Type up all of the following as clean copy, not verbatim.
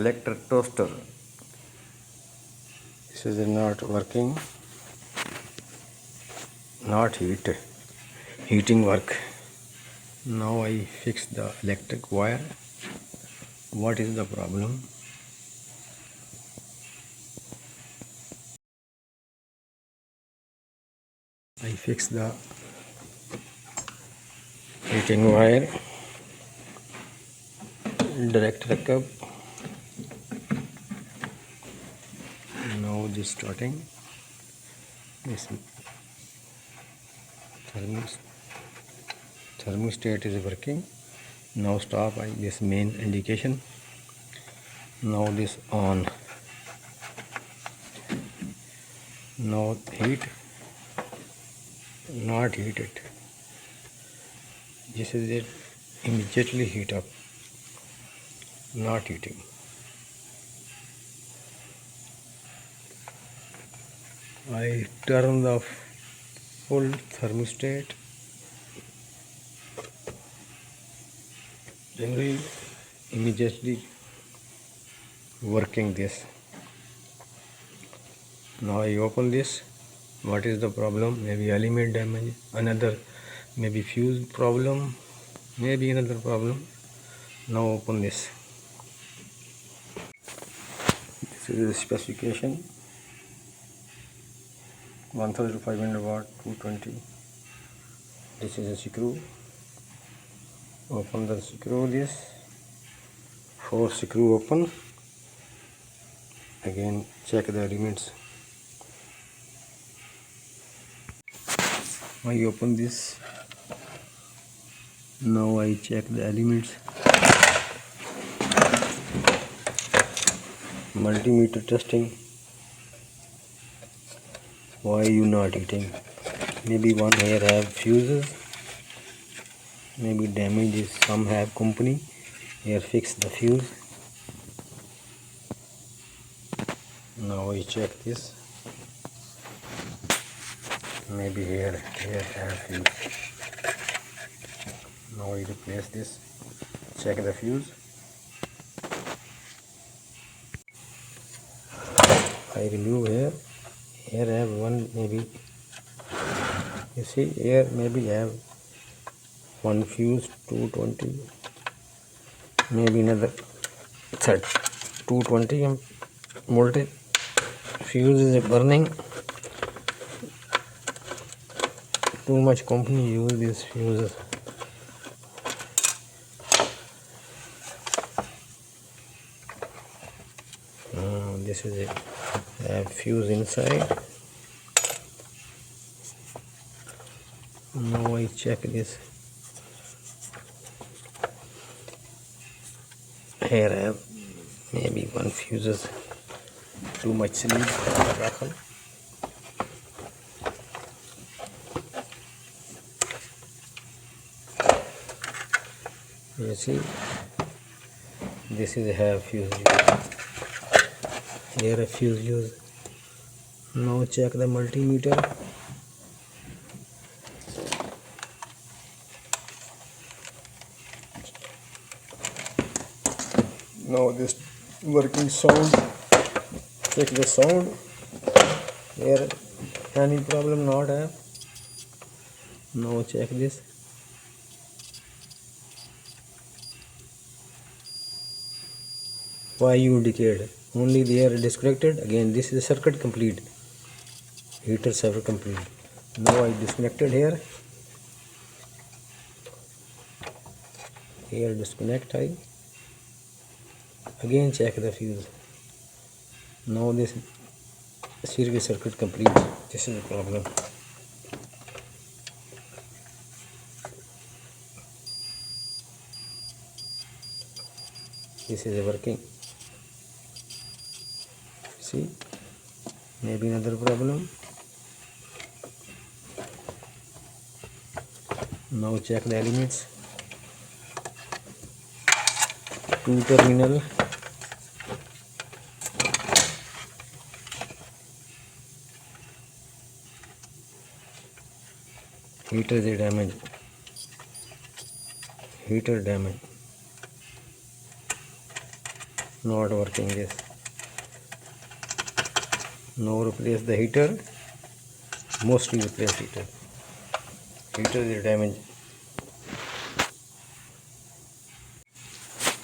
electric toaster. This is not working, not heating work. Now I fix the electric wire. What is the problem? I fix the heating wire, direct hookup. Now this starting. This thermostat is working. Now stop this main indication. Now this on. Now heat, not heat it. This is it, immediately heat up, not heating. I turn the full thermostat. Immediately working this. Now I open this. What is the problem? Maybe element damage, another maybe fuse problem, maybe another problem. Now open this. This is the specification. 1500 watt, 220. This is a screw. Open the screw. This 4 screw open. Again check the elements. I open this. Now I check the elements. Multimeter testing. Why you not eating? Maybe one here have fuses. Maybe damage is some have company. Here fix the fuse. Now I check this. Maybe here have fuse. Now I replace this. Check the fuse. I remove here. Here have one maybe. You see here maybe have one fuse 220. Maybe another 220 voltage. Fuse is burning. Too much company use these fuses. This is it. Fuse inside. Now I check this. Here I have maybe one fuses. Too much sleep. You see, this is a half fuse. Here a fuse use. Now check the multimeter. Now this working sound. Check the sound. Here any problem not have. Now check this. Why you indicate? Only they are disconnected. Again this is a circuit complete. Heater circuit complete. Now I disconnected here. Here disconnect I. Again check the fuse. Now this series circuit complete. This is the problem. This is working. See, maybe another problem. Now check the elements. 2 terminal. Heater is damage. Heater damage. not working this. Now replace the heater, mostly replace heater. Heater is damaged.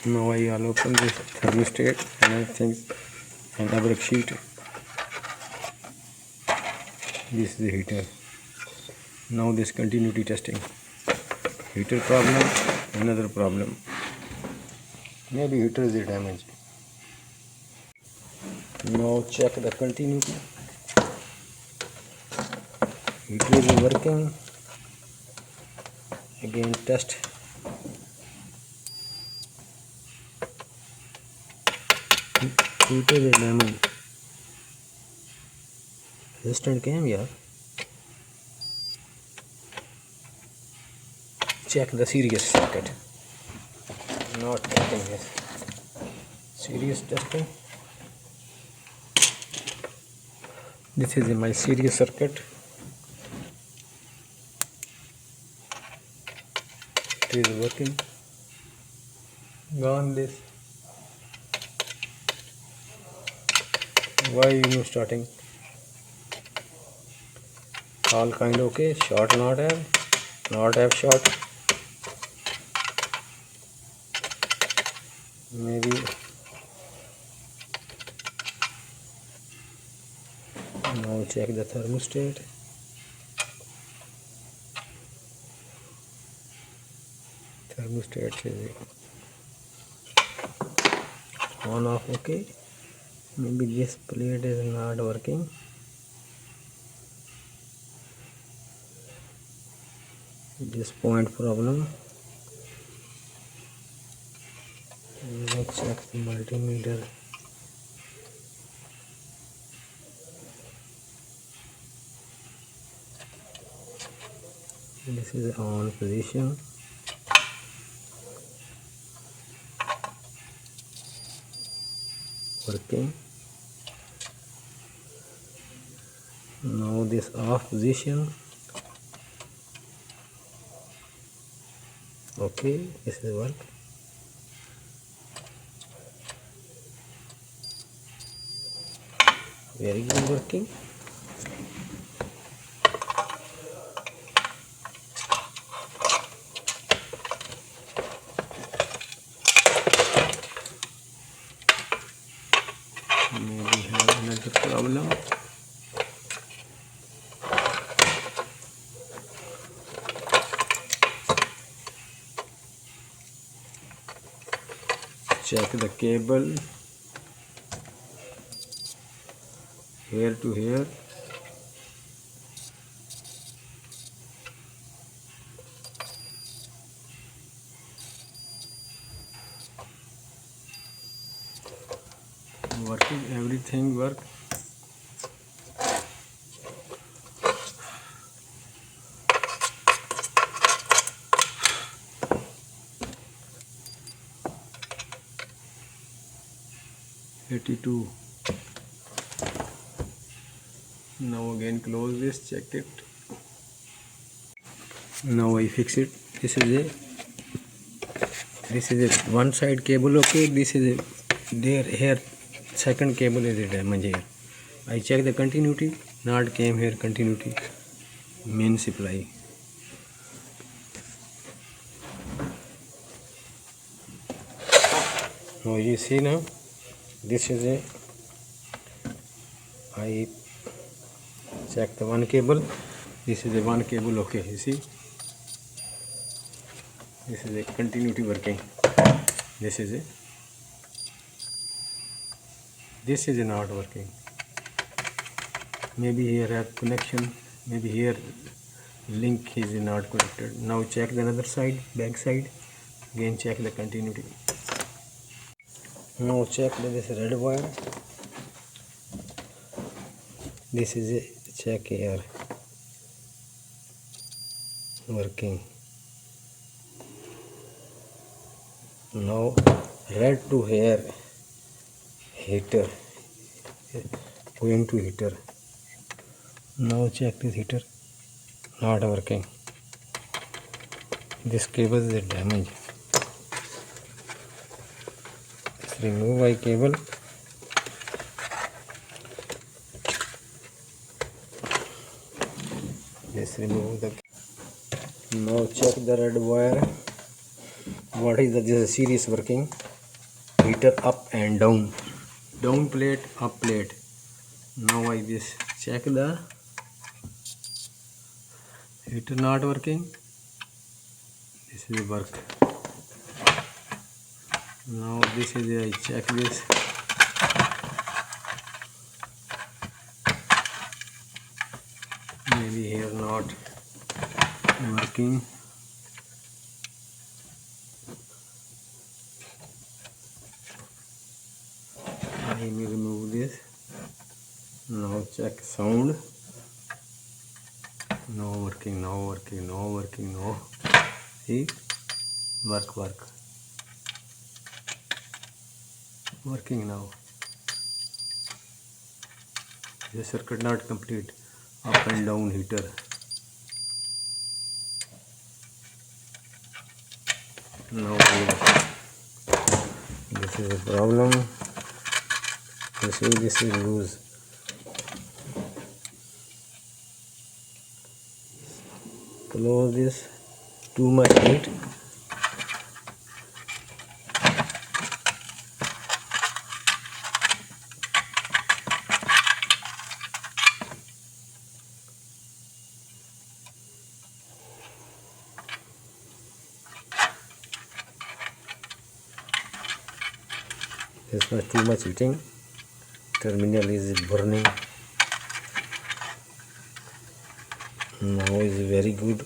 Now I'll open this thermostat and everything and a brake sheet. This is the heater. Now this continuity testing. Heater problem, another problem. Maybe heater is damaged. Now check the continuity. Heater is working. Again test. Heater is damaged. Resistant came here. Check the series circuit. Not testing this. Series testing. This is my series circuit. It is working. Gone this. Why you starting? All kind okay. Short not have short. Maybe now check the thermostat. Thermostat is on off okay. Maybe this plate is not working. This point problem. Let's check the multimeter. This is the on position. Working. Now this off position. Okay, this is work. Very good working. Maybe have another problem. Check the cable here to here. Working, everything work. $82. Now again close this, check it. Now I fix it. This is a one side cable okay. This is a there here second cable is a damage here. I check the continuity, not came here continuity main supply. Now you see now this is a I check the one cable. This is a one cable okay. You see this is a continuity working. This is not working. Maybe here have connection. Maybe here link is not connected. Now check the another side, back side. Again check the continuity. Now check this red wire. This is a check here working. Now red to here heater going to heater. Now check this heater not working. This cable is damaged. Just remove my cable. Just remove the. Now check the red wire. What is the this series working? Heater up and down. Down plate, up plate. Now I just check the heater not working. This is work. Now this is I check this. Maybe here not working. I will remove this. Now check sound. No working, no working, no working, no. See? Work. Working now. The circuit not complete. Up and down heater. Now this is a problem. You see, this is loose. Close this. Too much heat. This was too much heating. Terminal is burning. Now is very good.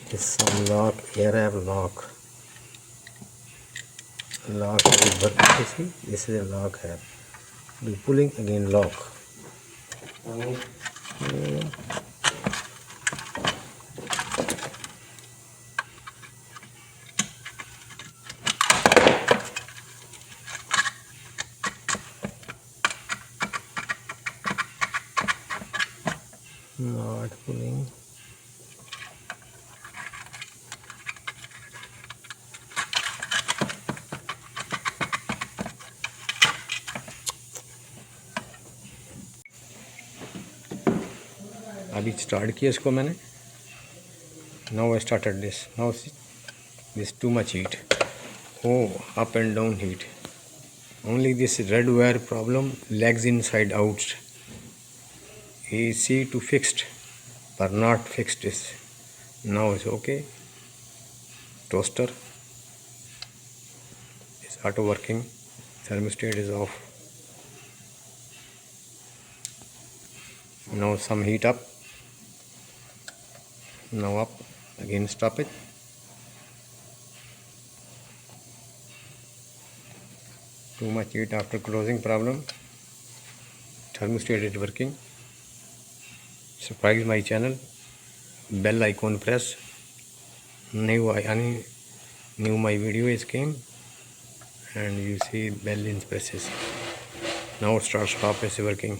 This some lock, air have lock. Lock is working. You see, this is a lock here. Do pulling again lock. Not pulling. अभी start किया इसको मैंने. Now I started this. Now see, this too much heat. Oh, up and down heat. Only this red wire problem, legs inside out. Easy to fixed, but not fixed this. Now it's okay. Toaster is auto working. Thermostat is off. Now some heat up. Now up. Again stop it. Too much heat after closing problem. Thermostat is working. Subscribe my channel. Bell icon press. New my video is came. And you see bell in presses. Now start stop is working.